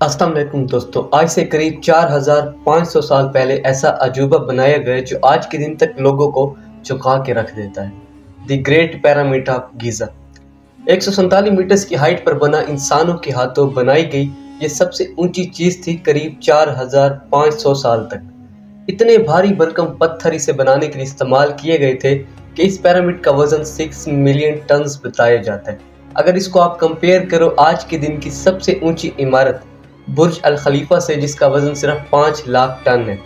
अस्सलाम वालेकुम दोस्तों, आज से करीब 4500 साल पहले ऐसा अजूबा बनाया गया जो आज के दिन तक लोगों को चौंका के रख देता है। The great pyramid of Giza 147 metres की हाइट पर बना, इंसानों के हाथों बनाई गई ये सबसे ऊंची चीज थी करीब 4500 साल तक। इतने भारी भरकम पत्थर इसे बनाने के लिए इस्तेमाल किए गए थे कि इस पिरामिड का वजन 6 मिलियन टन बताया जाता है। अगर इसको आप कंपेयर करो आज के दिन की सबसे ऊंची इमारत बुर्ज अल खलीफा से, जिसका वजन सिर्फ 5 लाख टन है।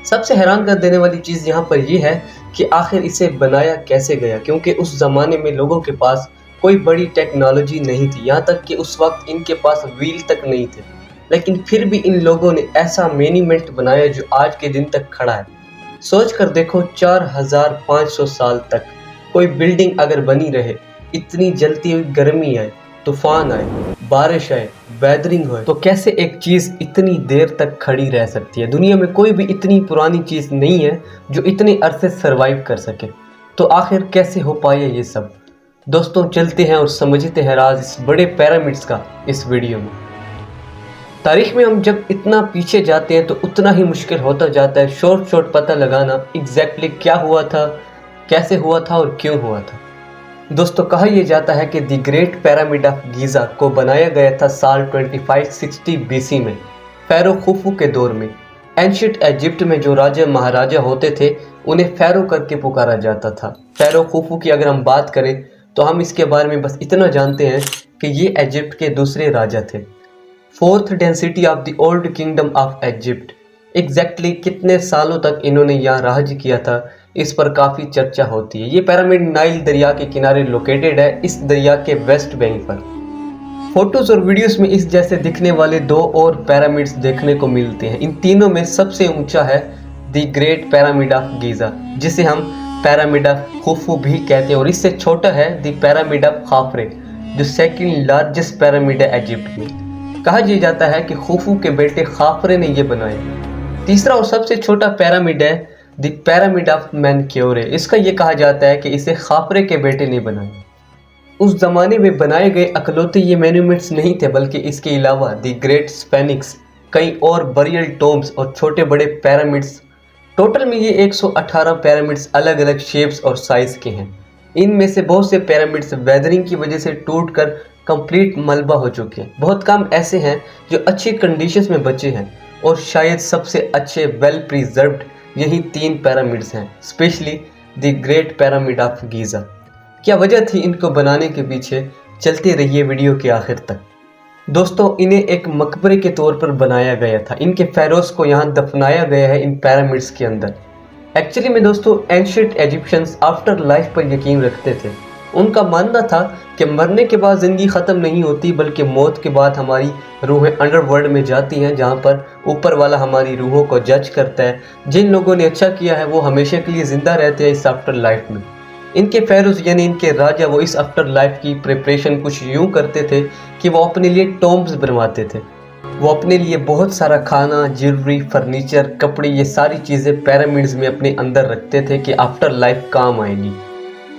सबसे हैरान कर देने वाली चीज़ यहाँ पर यह है कि आखिर इसे बनाया कैसे गया, क्योंकि उस ज़माने में लोगों के पास कोई बड़ी टेक्नोलॉजी नहीं थी, यहाँ तक कि उस वक्त इनके पास व्हील तक नहीं थे। लेकिन फिर भी इन लोगों ने ऐसा मोन्यूमेंट बनाया जो आज के दिन तक खड़ा है। सोच कर देखो, 4500 साल तक कोई बिल्डिंग अगर बनी रहे, इतनी जलती हुई गर्मी आए, तूफान आए, बारिश आए, वेदरिंग हो, तो कैसे एक चीज़ इतनी देर तक खड़ी रह सकती है। दुनिया में कोई भी इतनी पुरानी चीज़ नहीं है जो इतने अरसे सरवाइव कर सके। तो आखिर कैसे हो पाया ये सब? दोस्तों चलते हैं और समझते हैं राज इस बड़े पिरामिड्स का इस वीडियो में। तारीख में हम जब इतना पीछे जाते हैं तो उतना ही मुश्किल होता जाता है शॉर्ट पता लगाना एग्जैक्टली क्या हुआ था, कैसे हुआ था और क्यों हुआ था। दोस्तों कहा यह जाता है कि the great pyramid of Giza को बनाया गया था साल 2560 बीसी में, फ़ारो खुफू के दौर में। एंशिएंट इजिप्ट में जो राजा महाराजा होते थे उन्हें फ़ारो करके पुकारा जाता था। फ़ारो खुफू की अगर हम बात करें तो हम इसके बारे में बस इतना जानते हैं कि ये इजिप्ट के दूसरे राजा थे। Fourth density of the old kingdom of Egypt, exactly कितने सालों तक इन्होंने यहाँ राज किया था, इस पर काफ़ी चर्चा होती है। ये पिरामिड नाइल दरिया के किनारे लोकेटेड है, इस दरिया के वेस्ट बैंक पर। फोटोज और वीडियोस में इस जैसे दिखने वाले दो और पिरामिड्स देखने को मिलते हैं। इन तीनों में सबसे ऊंचा है the great pyramid of Giza, जिसे हम पिरामिड ऑफ खुफू भी कहते हैं, और इससे छोटा है द पिरामिड ऑफ खाफरे, जो सेकंड लार्जेस्ट पिरामिड है इजिप्ट में। कहा यह जाता है कि खुफू के बेटे खाफरे ने यह बनाया। तीसरा और सबसे छोटा पिरामिड है द पिरामिड ऑफ मेनक्योरे। इसका यह कहा जाता है कि इसे खाफरे के बेटे ने बनाया। उस जमाने में बनाए गए अकलौते ये मोन्यूमेंट्स नहीं थे, बल्कि इसके अलावा द ग्रेट स्फिंक्स, कई और बरियल टोम्स और छोटे बड़े पिरामिड्स। टोटल में ये 118 पिरामिड्स अलग अलग शेप्स और साइज के हैं। इनमें से बहुत से पिरामिड्स वेदरिंग की वजह से टूट कर कंप्लीट मलबा हो चुके हैं। बहुत कम ऐसे हैं जो अच्छी कंडीशंस में बचे हैं, और शायद सबसे अच्छे वेल प्रिजर्व्ड यही 3 पिरामिड्स हैं, specially the great pyramid of Giza. क्या वजह थी इनको बनाने के पीछे? चलते रहिए वीडियो के आखिर तक। दोस्तों इन्हें एक मकबरे के तौर पर बनाया गया था। इनके फ़ैरोज़ को यहाँ दफनाया गया है इन पिरामिड्स के अंदर। एक्चुअली में दोस्तों एंशिएंट इजिप्शियंस आफ्टर लाइफ पर यकीन रखते थे। उनका मानना था कि मरने के बाद ज़िंदगी ख़त्म नहीं होती, बल्कि मौत के बाद हमारी रूहें अंडरवर्ल्ड में जाती हैं, जहाँ पर ऊपर वाला हमारी रूहों को जज करता है। जिन लोगों ने अच्छा किया है वो हमेशा के लिए ज़िंदा रहते हैं इस आफ्टर लाइफ में। इनके फ़ैरोज़ यानी इनके राजा वो इस आफ्टर लाइफ की प्रिपरेशन कुछ यूँ करते थे कि वो अपने लिए टॉम्ब्स बनवाते थे। वो अपने लिए बहुत सारा खाना, ज्वेलरी, फर्नीचर, कपड़े, ये सारी चीज़ें पिरामिड्स में अपने अंदर रखते थे कि आफ्टर लाइफ काम आएगी।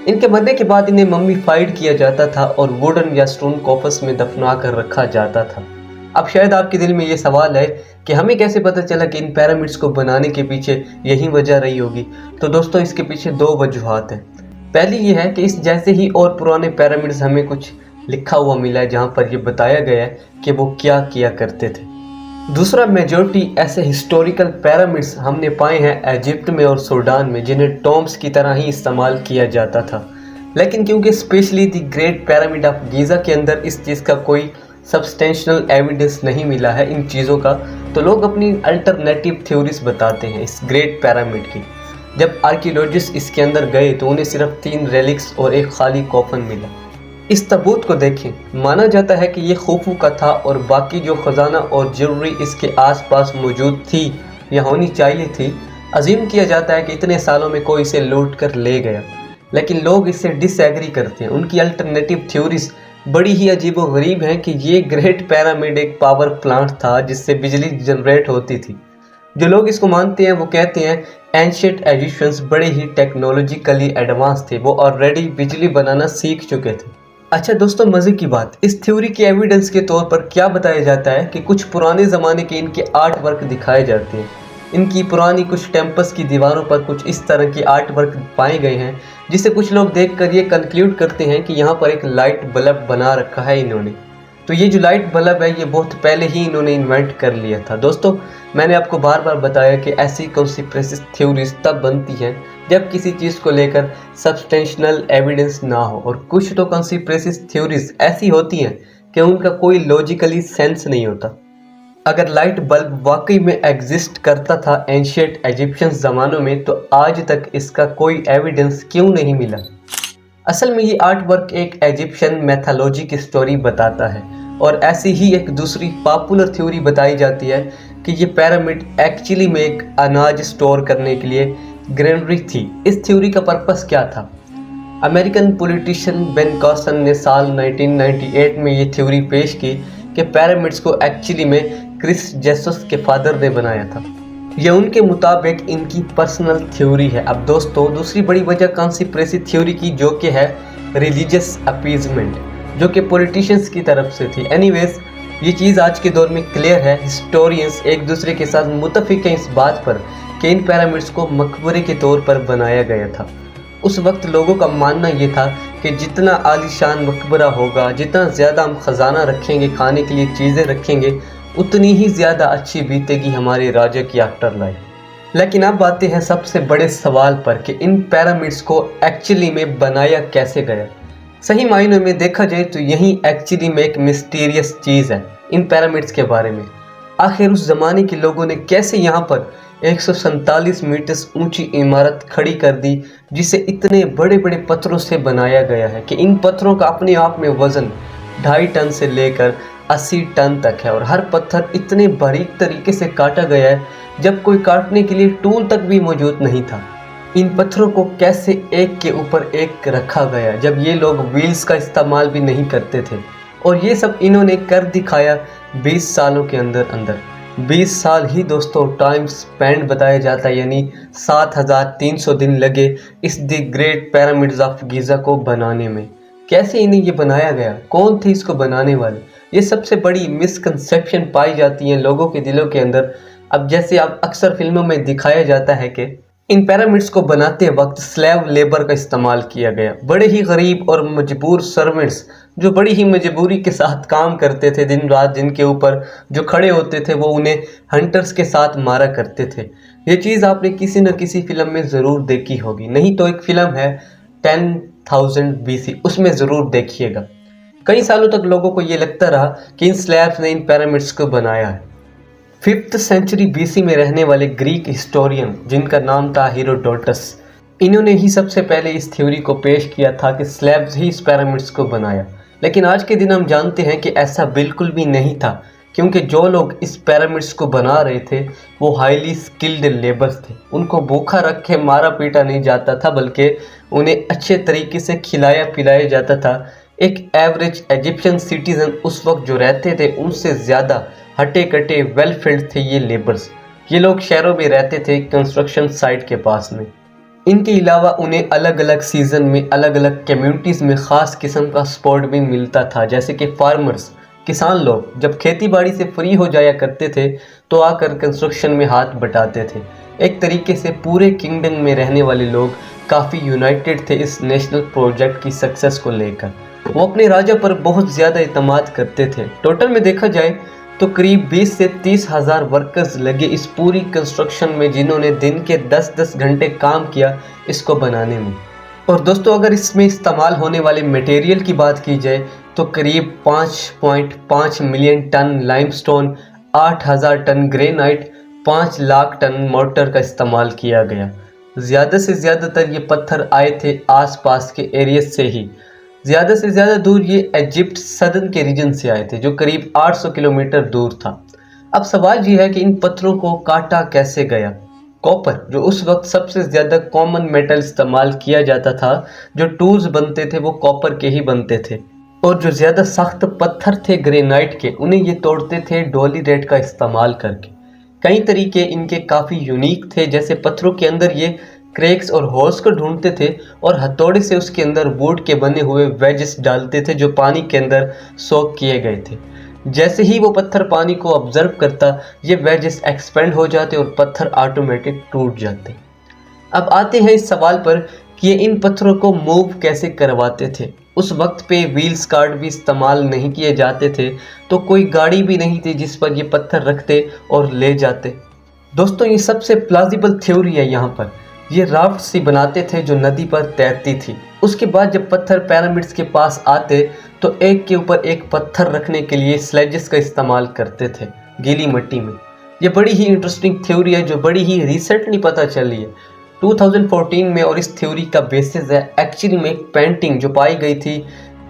इनके मरने के बाद इन्हें मम्मीफाइड किया जाता था और वुडन या स्टोन कॉफर्स में दफना कर रखा जाता था। अब शायद आपके दिल में ये सवाल है कि हमें कैसे पता चला कि इन पिरामिड्स को बनाने के पीछे यही वजह रही होगी। तो दोस्तों इसके पीछे 2 वजूहात हैं। पहली ये है कि इस जैसे ही और पुराने पिरामिड्स हमें कुछ लिखा हुआ मिला है जहाँ पर ये बताया गया है कि वो क्या किया करते थे। दूसरा, मेजॉरिटी ऐसे हिस्टोरिकल पिरामिड्स हमने पाए हैं इजिप्ट में और सूडान में, जिन्हें टॉम्ब्स की तरह ही इस्तेमाल किया जाता था। लेकिन क्योंकि specially the great pyramid of Giza के अंदर इस चीज़ का कोई सब्सटेंशियल एविडेंस नहीं मिला है इन चीज़ों का, तो लोग अपनी अल्टरनेटिव थ्योरीज बताते हैं इस ग्रेट पिरामिड की। जब आर्कियोलॉजिस्ट इसके अंदर गए तो उन्हें सिर्फ 3 रेलिक्स और एक खाली कॉफन मिला। इस ताबूत को देखें, माना जाता है कि ये खुफू का था और बाकी जो खजाना और ज्वेलरी इसके आसपास मौजूद थी या होनी चाहिए थी। अजीम किया जाता है कि इतने सालों में कोई इसे लूट कर ले गया, लेकिन लोग इससे डिसएग्री करते हैं। उनकी अल्टरनेटिव थ्योरीज बड़ी ही अजीबोगरीब हैं कि ये ग्रेट पिरामिड एक पावर प्लांट था जिससे बिजली जनरेट होती थी। जो लोग इसको मानते हैं वो कहते हैं एंशिएंट इजिप्शियंस बड़े ही टेक्नोलॉजिकली एडवांस थे, वो ऑलरेडी बिजली बनाना सीख चुके थे। अच्छा दोस्तों, मजे की बात, इस थ्योरी के एविडेंस के तौर पर क्या बताया जाता है कि कुछ पुराने ज़माने के इनके आर्ट वर्क दिखाए जाते हैं। इनकी पुरानी कुछ टेम्पल्स की दीवारों पर कुछ इस तरह की आर्ट वर्क पाए गए हैं, जिसे कुछ लोग देखकर ये कंक्लूड करते हैं कि यहाँ पर एक लाइट बल्ब बना रखा है इन्होंने। तो ये जो लाइट बल्ब है ये बहुत पहले ही इन्होंने इन्वेंट कर लिया था। दोस्तों, मैंने आपको बार बार बताया कि ऐसी कॉन्स्पिरेसी थ्योरीज तब बनती हैं जब किसी चीज़ को लेकर सब्सटेंशियल एविडेंस ना हो, और कुछ तो कॉन्स्पिरेसी थ्योरीज ऐसी होती हैं कि उनका कोई लॉजिकली सेंस नहीं होता। अगर लाइट बल्ब वाकई में एग्जिस्ट करता था एंशिएंट इजिप्शियन ज़मानों में, तो आज तक इसका कोई एविडेंस क्यों नहीं मिला। असल में ये आर्ट वर्क एक इजिप्शियन मैथोलॉजी की स्टोरी बताता है, और ऐसी ही एक दूसरी पॉपुलर थ्योरी बताई जाती है कि ये पिरामिड एक्चुअली में एक अनाज स्टोर करने के लिए ग्रेनरी थी। इस थ्योरी का पर्पस क्या था? अमेरिकन पॉलिटिशियन बेन कार्सन ने साल 1998 में ये थ्योरी पेश की कि पिरामिड्स को एक्चुअली में क्रिस जेसस के फादर ने बनाया था। यह उनके मुताबिक इनकी पर्सनल थ्योरी है। अब दोस्तों, दूसरी बड़ी वजह कॉन्स्पिरेसी थ्योरी की जो कि है रिलीजियस अपीजमेंट, जो कि पॉलिटिशियंस की तरफ से थी। एनीवेज, ये चीज़ आज के दौर में क्लियर है। हिस्टोरियंस एक दूसरे के साथ मुत्तफिक हैं इस बात पर कि इन पिरामिड्स को मकबरे के तौर पर बनाया गया था। उस वक्त लोगों का मानना ये था कि जितना आलीशान मकबरा होगा, जितना ज़्यादा हम ख़जाना रखेंगे, खाने के लिए चीज़ें रखेंगे, उतनी ही ज़्यादा अच्छी बीतेगी हमारे राजा की आफ्टर लाइफ। लेकिन अब आते हैं सबसे बड़े सवाल पर कि इन पिरामिड्स को एक्चुअली में बनाया कैसे गया। सही मायनों में देखा जाए तो यही एक्चुअली में एक मिस्टीरियस चीज़ है इन पिरामिड्स के बारे में। आखिर उस ज़माने के लोगों ने कैसे यहाँ पर 147 मीटर ऊंची इमारत खड़ी कर दी, जिसे इतने बड़े बड़े पत्थरों से बनाया गया है कि इन पत्थरों का अपने आप में वज़न 2.5 टन से लेकर 80 टन तक है, और हर पत्थर इतने बारीक तरीके से काटा गया है जब कोई काटने के लिए टूल तक भी मौजूद नहीं था। इन पत्थरों को कैसे एक के ऊपर एक रखा गया जब ये लोग व्हील्स का इस्तेमाल भी नहीं करते थे, और ये सब इन्होंने कर दिखाया 20 सालों के अंदर अंदर। 20 साल ही दोस्तों टाइम स्पेंड बताया जाता है, यानी 7300 दिन लगे इस the great pyramids of Giza को बनाने में। कैसे इन्हें ये बनाया गया, कौन थे इसको बनाने वाले, ये सबसे बड़ी मिसकंसेप्शन पाई जाती है लोगों के दिलों के अंदर। अब जैसे अब अक्सर फिल्मों में दिखाया जाता है कि इन पिरामिड्स को बनाते वक्त स्लेव लेबर का इस्तेमाल किया गया। बड़े ही गरीब और मजबूर सर्वेंट्स जो बड़ी ही मजबूरी के साथ काम करते थे दिन रात, जिनके ऊपर जो खड़े होते थे वो उन्हें हंटर्स के साथ मारा करते थे। ये चीज़ आपने किसी न किसी फिल्म में ज़रूर देखी होगी, नहीं तो एक फिल्म है 10,000 BC, उसमें ज़रूर देखिएगा। कई सालों तक लोगों को ये लगता रहा कि इन स्लैब्स ने इन पिरामिड्स को बनाया है। 5th सेंचुरी BC में रहने वाले ग्रीक हिस्टोरियन जिनका नाम था हेरोडोटस, इन्होंने ही सबसे पहले इस थ्योरी को पेश किया था कि स्लैब्स ही इस पिरामिड्स को बनाया। लेकिन आज के दिन हम जानते हैं कि ऐसा बिल्कुल भी नहीं था, क्योंकि जो लोग इस पिरामिड्स को बना रहे थे वो हाईली स्किल्ड लेबर्स थे। उनको भूखा रख के मारा पीटा नहीं जाता था, बल्कि उन्हें अच्छे तरीके से खिलाया पिलाया जाता था। एक एवरेज इजिप्शियन सिटीजन उस वक्त जो रहते थे उनसे ज़्यादा हटे कटे वेल फील्ड थे ये लेबर्स। ये लोग शहरों में रहते थे, कंस्ट्रक्शन साइट के पास में। इनके अलावा उन्हें अलग अलग सीज़न में अलग अलग कम्युनिटीज़ में ख़ास किस्म का सपोर्ट भी मिलता था, जैसे कि फार्मर्स, किसान लोग जब खेती बाड़ी से फ्री हो जाया करते थे तो आकर कंस्ट्रक्शन में हाथ बटाते थे। एक तरीके से पूरे किंगडम में रहने वाले लोग काफ़ी यूनाइटेड थे इस नेशनल प्रोजेक्ट की सक्सेस को लेकर। वो अपने राजा पर बहुत ज़्यादा इत्मीनाद करते थे। टोटल में देखा जाए तो करीब 20 से 30 हज़ार वर्कर्स लगे इस पूरी कंस्ट्रक्शन में, जिन्होंने दिन के 10-10 घंटे काम किया इसको बनाने में। और दोस्तों, अगर इसमें इस्तेमाल होने वाले मटेरियल की बात की जाए तो करीब 5.5 million ton limestone, 8,000 ton granite, 5 lakh ton mortar का इस्तेमाल किया गया। ज़्यादा से ज़्यादातर ये पत्थर आए थे आसपास के एरिया से ही। ज़्यादा से ज़्यादा दूर ये इजिप्ट सदर्न के रीजन से आए थे, जो करीब 800 किलोमीटर दूर था। अब सवाल ये है कि इन पत्थरों को काटा कैसे गया। कॉपर, जो उस वक्त सबसे ज़्यादा कॉमन मेटल इस्तेमाल किया जाता था, जो टूल्स बनते थे वो कॉपर के ही बनते थे। और जो ज़्यादा सख्त पत्थर थे ग्रेनाइट के, उन्हें ये तोड़ते थे डोली रेट का इस्तेमाल करके। कई तरीके इनके काफ़ी यूनिक थे, जैसे पत्थरों के अंदर ये क्रैक्स और होल्स को ढूंढते थे और हथौड़े से उसके अंदर वुड के बने हुए वेजेस डालते थे जो पानी के अंदर सोक किए गए थे। जैसे ही वो पत्थर पानी को ऑब्जर्व करता, ये वेजेस एक्सपेंड हो जाते और पत्थर ऑटोमेटिक टूट जाते। अब आते हैं इस सवाल पर कि ये इन पत्थरों को मूव कैसे करवाते थे। उस वक्त पे व्हील्स कार्ड भी इस्तेमाल नहीं किए जाते थे, तो कोई गाड़ी भी नहीं थी जिस पर ये पत्थर रखते और ले जाते। दोस्तों, ये सबसे प्लाजिबल थ्योरी है। यहाँ पर ये राफ्ट सी बनाते थे जो नदी पर तैरती थी। उसके बाद जब पत्थर पिरामिड्स के पास आते तो एक के ऊपर एक पत्थर रखने के लिए स्लेजेस का इस्तेमाल करते थे गीली मिट्टी में। ये बड़ी ही इंटरेस्टिंग थ्योरी है जो बड़ी ही रिसेंटली पता चली है 2014 में, और इस थ्योरी का बेसिस है एक्चुअली में एक पेंटिंग जो पाई गई थी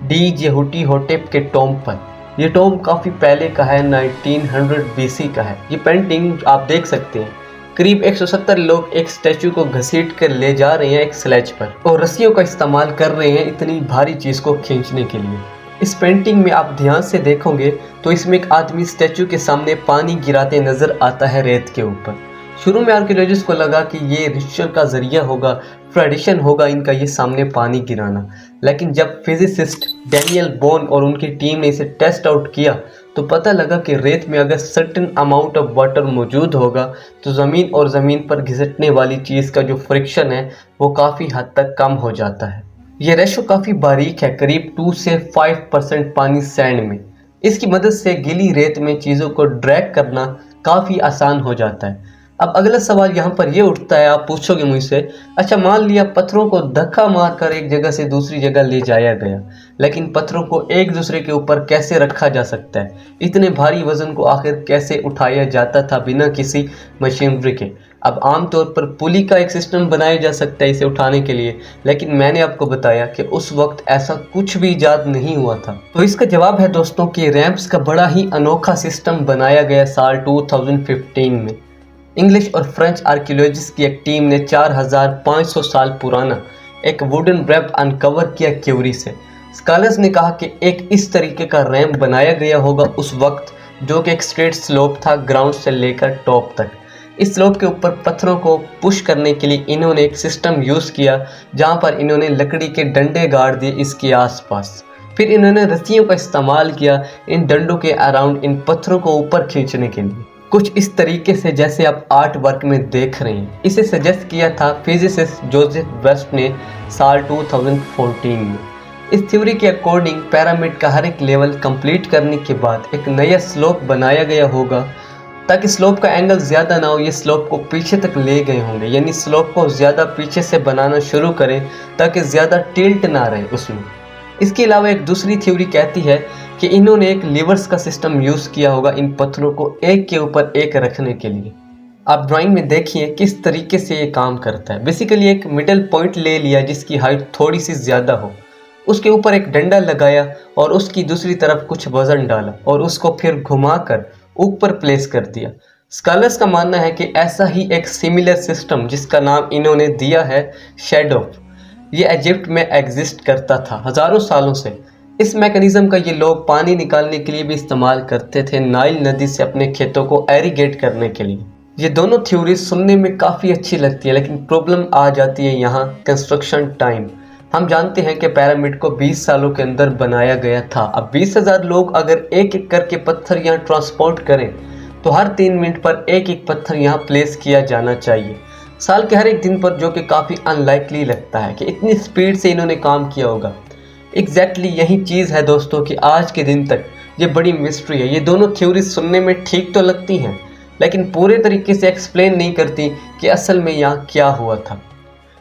डी जेहुटीहोटेप के टॉम्ब पर। ये टॉम्ब काफ़ी पहले का है, 1900 BC का है। ये पेंटिंग आप देख सकते हैं। करीब 170 लोग एक स्टैचू को घसीट कर ले जा रहे हैं एक स्लेज पर और रस्सियों का इस्तेमाल कर रहे हैं इतनी भारी चीज़ को खींचने के लिए। इस पेंटिंग में आप ध्यान से देखोगे तो इसमें एक आदमी स्टैचू के सामने पानी गिराते नजर आता है रेत के ऊपर। शुरू में आर्कियोलॉजिस्ट को लगा कि ये रिचुअल का जरिया होगा, ट्रेडिशन होगा इनका ये सामने पानी गिराना, लेकिन जब फिजिसिस्ट डैनियल बोन और उनकी टीम ने इसे टेस्ट आउट किया तो पता लगा कि रेत में अगर सर्टेन अमाउंट ऑफ वाटर मौजूद होगा तो ज़मीन और ज़मीन पर घिसटने वाली चीज़ का जो फ्रिक्शन है वो काफ़ी हद तक कम हो जाता है। ये रेशो काफ़ी बारीक है, करीब 2 से 5% पानी सैंड में। इसकी मदद से गीली रेत में चीज़ों को ड्रैग करना काफ़ी आसान हो जाता है। अब अगला सवाल यहाँ पर ये उठता है, आप पूछोगे मुझसे, अच्छा मान लिया पत्थरों को धक्का मारकर एक जगह से दूसरी जगह ले जाया गया, लेकिन पत्थरों को एक दूसरे के ऊपर कैसे रखा जा सकता है? इतने भारी वजन को आखिर कैसे उठाया जाता था बिना किसी मशीनरी के? अब आमतौर पर पुली का एक सिस्टम बनाया जा सकता है इसे उठाने के लिए, लेकिन मैंने आपको बताया कि उस वक्त ऐसा कुछ भी इजाद नहीं हुआ था। तो इसका जवाब है दोस्तों कि रैंप्स का बड़ा ही अनोखा सिस्टम बनाया गया साल 2015 में। इंग्लिश और फ्रेंच आर्कियोलॉजिस्ट की एक टीम ने 4500 साल पुराना एक वुडन रैंप अनकवर किया क्यूरी से। स्कॉलर्स ने कहा कि एक इस तरीके का रैंप बनाया गया होगा उस वक्त, जो कि एक स्ट्रेट स्लोप था ग्राउंड से लेकर टॉप तक। इस स्लोप के ऊपर पत्थरों को पुश करने के लिए इन्होंने एक सिस्टम यूज़ किया जहां पर इन्होंने लकड़ी के डंडे गाड़ दिए इसके आसपास। फिर इन्होंने रस्सियों का इस्तेमाल किया इन डंडों के अराउंड इन पत्थरों को ऊपर खींचने के लिए, कुछ इस तरीके से जैसे आप आर्ट वर्क में देख रहे हैं। इसे सजेस्ट किया था फिजिसिस्ट जोसेफ वेस्ट ने साल 2014 में। इस थ्योरी के अकॉर्डिंग पिरामिड का हर एक लेवल कंप्लीट करने के बाद एक नया स्लोप बनाया गया होगा, ताकि स्लोप का एंगल ज़्यादा ना हो। ये स्लोप को पीछे तक ले गए होंगे, यानी स्लोप को ज़्यादा पीछे से बनाना शुरू करें ताकि ज़्यादा टिल्ट ना रहे उसमें। इसके अलावा एक दूसरी थ्योरी कहती है कि इन्होंने एक लीवर्स का सिस्टम यूज़ किया होगा इन पत्थरों को एक के ऊपर एक रखने के लिए। आप ड्राइंग में देखिए किस तरीके से ये काम करता है। बेसिकली एक मिडल पॉइंट ले लिया जिसकी हाइट थोड़ी सी ज़्यादा हो, उसके ऊपर एक डंडा लगाया और उसकी दूसरी तरफ कुछ वजन डाला और उसको फिर घुमाकर ऊपर प्लेस कर दिया। स्कॉलर्स का मानना है कि ऐसा ही एक सिमिलर सिस्टम जिसका नाम इन्होंने दिया है शैडो, ये इजिप्ट में एग्जिस्ट करता था हज़ारों सालों से। इस मैकेनिज्म का ये लोग पानी निकालने के लिए भी इस्तेमाल करते थे, नाइल नदी से अपने खेतों को एरीगेट करने के लिए। ये दोनों थ्योरी सुनने में काफ़ी अच्छी लगती है, लेकिन प्रॉब्लम आ जाती है यहाँ कंस्ट्रक्शन टाइम। हम जानते हैं कि पिरामिड को 20 सालों के अंदर बनाया गया था। अब 20,000 लोग अगर एक एक करके पत्थर यहाँ ट्रांसपोर्ट करें तो हर 3 मिनट पर एक एक पत्थर यहाँ प्लेस किया जाना चाहिए, साल के हर एक दिन पर, जो कि काफ़ी अनलाइकली लगता है कि इतनी स्पीड से इन्होंने काम किया होगा। एग्जैक्टली यही चीज़ है दोस्तों कि आज के दिन तक ये बड़ी मिस्ट्री है। ये दोनों थ्योरी सुनने में ठीक तो लगती हैं, लेकिन पूरे तरीके से एक्सप्लेन नहीं करती कि असल में यहाँ क्या हुआ था।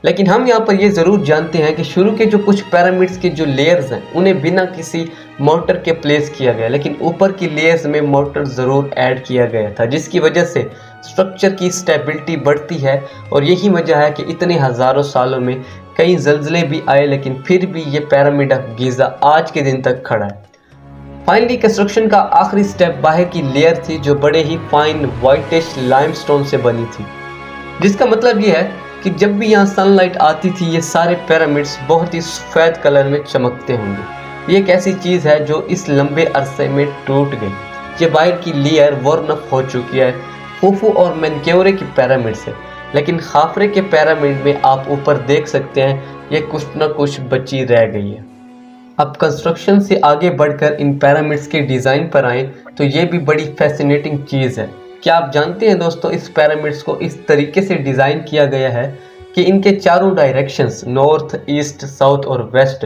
लेकिन हम यहाँ पर ये ज़रूर जानते हैं कि शुरू के जो कुछ पिरामिड्स के जो लेयर्स हैं उन्हें बिना किसी मोटर के प्लेस किया गया, लेकिन ऊपर की लेयर्स में मोटर ज़रूर ऐड किया गया था, जिसकी वजह से स्ट्रक्चर की स्टेबिलिटी बढ़ती है। और यही वजह है कि इतने हज़ारों सालों में कई ज़लज़ले भी आए, लेकिन फिर भी ये पिरामिड ऑफ गीज़ा आज के दिन तक खड़ा है। फाइनली कंस्ट्रक्शन का आखिरी स्टेप बाहर की लेयर थी, जो बड़े ही फाइन वाइटिश लाइमस्टोन से बनी थी, जिसका मतलब ये है कि जब भी यहाँ सनलाइट आती थी ये सारे पिरामिड्स बहुत ही सफ़ेद कलर में चमकते होंगे। ये एक ऐसी चीज़ है जो इस लंबे अरसे में टूट गई। ये बाहर की लेयर वॉर्न अप हो चुकी है खुफू और मेनक्योरे की पिरामिड से, लेकिन खाफरे के पिरामिड में आप ऊपर देख सकते हैं ये कुछ न कुछ बची रह गई है। अब कंस्ट्रक्शन से आगे बढ़कर इन पिरामिड्स के डिज़ाइन पर आएँ तो ये भी बड़ी फैसिनेटिंग चीज़ है। क्या आप जानते हैं दोस्तों, इस पिरामिड्स को इस तरीके से डिज़ाइन किया गया है कि इनके चारों डायरेक्शंस नॉर्थ, ईस्ट, साउथ और वेस्ट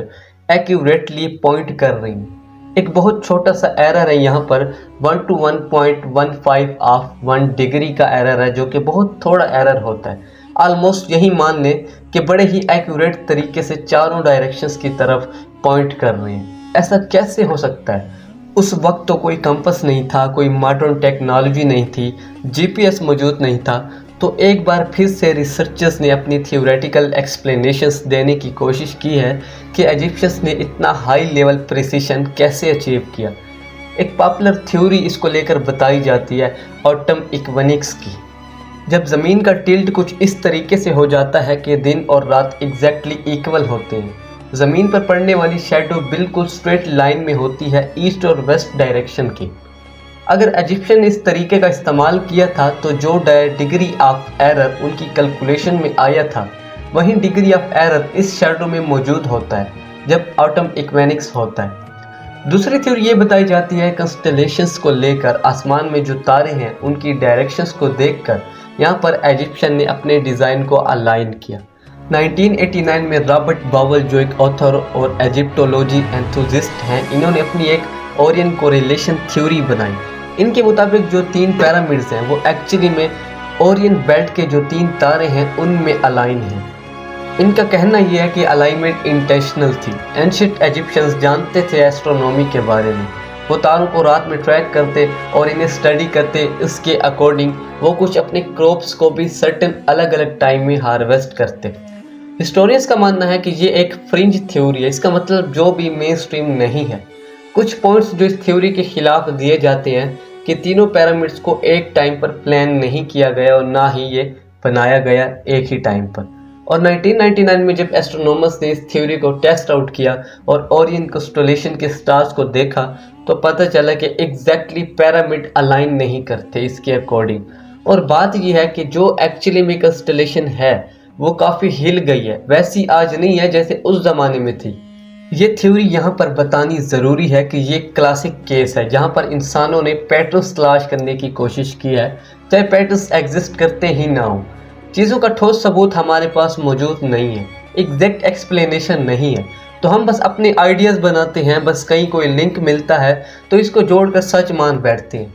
एक्यूरेटली पॉइंट कर रही हैं। एक बहुत छोटा सा एरर है यहाँ पर 1 to 1.15 ऑफ 1 डिग्री का एरर है, जो कि बहुत थोड़ा एरर होता है। ऑलमोस्ट यही मान लें कि बड़े ही एक्यूरेट तरीके से चारों डायरेक्शंस की तरफ पॉइंट कर रहे हैं। ऐसा कैसे हो सकता है? उस वक्त तो कोई कंपास नहीं था, कोई मॉडर्न टेक्नोलॉजी नहीं थी, जीपीएस मौजूद नहीं था। तो एक बार फिर से रिसर्चर्स ने अपनी थियोरेटिकल एक्सप्लेनेशंस देने की कोशिश की है कि इजिप्शियंस ने इतना हाई लेवल प्रिसिशन कैसे अचीव किया। एक पॉपुलर थ्योरी इसको लेकर बताई जाती है ऑटम इक्विनोक्स की, जब ज़मीन का टिल्ट कुछ इस तरीके से हो जाता है कि दिन और रात एग्जैक्टली इक्वल होते हैं। ज़मीन पर पड़ने वाली शेडो बिल्कुल स्ट्रेट लाइन में होती है ईस्ट और वेस्ट डायरेक्शन की। अगर इजिप्शियन ने इस तरीके का इस्तेमाल किया था तो जो डिग्री ऑफ एरर उनकी कैलकुलेशन में आया था वही डिग्री ऑफ एरर इस शेडो में मौजूद होता है जब ऑटम इक्विनोक्स होता है। दूसरी थ्योरी ये बताई जाती है कंस्टेलेशंस को लेकर, आसमान में जो तारे हैं उनकी डायरेक्शंस को देखकर यहाँ पर इजिप्शियन ने अपने डिज़ाइन को अलाइन किया। 1989 में रॉबर्ट बाउल, जो एक ऑथर और इजिप्टोलॉजी एंथुसिस्ट हैं, इन्होंने अपनी एक ओरियन कोरिलेशन थ्योरी बनाई। इनके मुताबिक जो 3 पिरामिड्स हैं वो एक्चुअली में ओरियन बेल्ट के जो 3 तारे हैं उनमें अलाइन हैं। इनका कहना यह है कि अलाइनमेंट इंटेंशनल थी। एंशिएंट इजिप्शियंस जानते थे एस्ट्रोनॉमी के बारे में। वो तारों को रात में ट्रैक करते और इन्हें स्टडी करते, इसके अकॉर्डिंग वो कुछ अपने क्रॉप्स को भी सर्टेन अलग अलग टाइम में हार्वेस्ट करते। हिस्टोरियंस का मानना है कि ये एक फ्रिंज थ्योरी है, इसका मतलब जो भी मेन स्ट्रीम नहीं है। कुछ पॉइंट्स जो इस थ्योरी के खिलाफ दिए जाते हैं कि तीनों पिरामिड्स को एक टाइम पर प्लान नहीं किया गया और ना ही ये बनाया गया एक ही टाइम पर। और 1999 में जब एस्ट्रोनॉमर्स ने इस थ्योरी को टेस्ट आउट किया और ओरियन कंस्टेलेशन के स्टार्स को देखा तो पता चला कि एग्जैक्टली पिरामिड अलाइन नहीं करते इसके अकॉर्डिंग। और बात यह है कि जो एक्चुअली में कंस्टेलेशन है वो काफ़ी हिल गई है, वैसी आज नहीं है जैसे उस ज़माने में थी। ये थ्योरी यहाँ पर बतानी ज़रूरी है कि ये क्लासिक केस है जहाँ पर इंसानों ने पैटर्न्स तलाश करने की कोशिश की है, चाहे पैटर्न्स एग्जिस्ट करते ही ना हो। चीज़ों का ठोस सबूत हमारे पास मौजूद नहीं है, एग्जैक्ट एक्सप्लेनेशन नहीं है, तो हम बस अपने आइडियाज़ बनाते हैं। बस कहीं कोई लिंक मिलता है तो इसको जोड़कर सच मान बैठते हैं।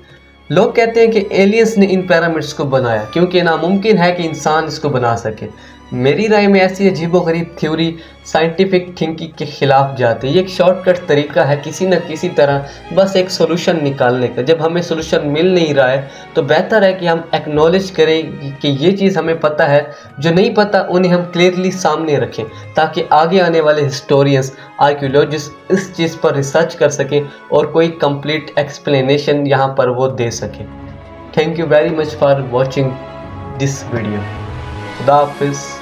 लोग कहते हैं कि एलियंस ने इन पिरामिड्स को बनाया क्योंकि नामुमकिन है कि इंसान इसको बना सके। मेरी राय में ऐसी अजीबोगरीब थ्योरी साइंटिफिक थिंकिंग के खिलाफ जाती है। ये एक शॉर्टकट तरीका है किसी न किसी तरह बस एक सोल्यूशन निकालने का। जब हमें सोल्यूशन मिल नहीं रहा है तो बेहतर है कि हम एक्नॉलेज करें कि ये चीज़ हमें पता है, जो नहीं पता उन्हें हम क्लियरली सामने रखें ताकि आगे आने वाले हिस्टोरियंस, आर्कियोलॉजिस्ट इस चीज़ पर रिसर्च कर सकें और कोई कंप्लीट एक्सप्लेनेशन यहाँ पर वो दे सकें। Thank you very much for watching this video. खुदा हाफिज़।